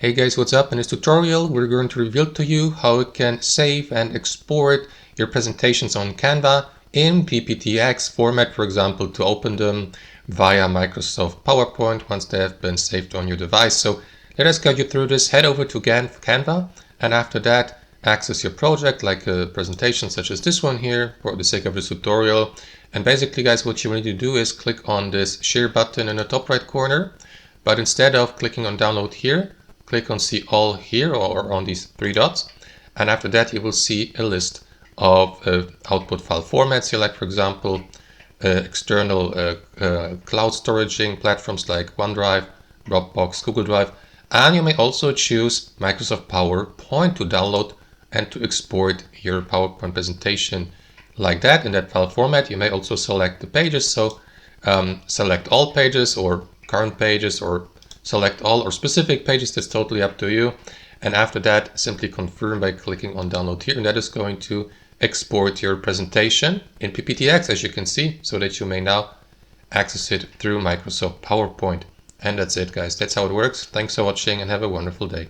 Hey guys, what's up? In this tutorial, we're going to reveal to you how you can save and export your presentations on Canva in PPTX format, for example, to open them via Microsoft PowerPoint once they have been saved on your device. So let us guide you through this. Head over to Canva, and after that, access your project like a presentation such as this one here for the sake of this tutorial. And basically, guys, what you need to do is click on this share button in the top right corner, but instead of clicking on download here, click on see all here or on these three dots, and after that you will see a list of output file formats here, like for example external cloud storaging platforms like OneDrive, Dropbox, Google Drive, and you may also choose Microsoft PowerPoint to download and to export your PowerPoint presentation like that in that file format. You may also select the pages, so select all pages or current pages, or select all or specific pages. That's totally up to you. And after that, simply confirm by clicking on download here, and that is going to export your presentation in PPTX, as you can see, so that you may now access it through Microsoft PowerPoint. And that's it, guys. That's how it works. Thanks for watching and have a wonderful day.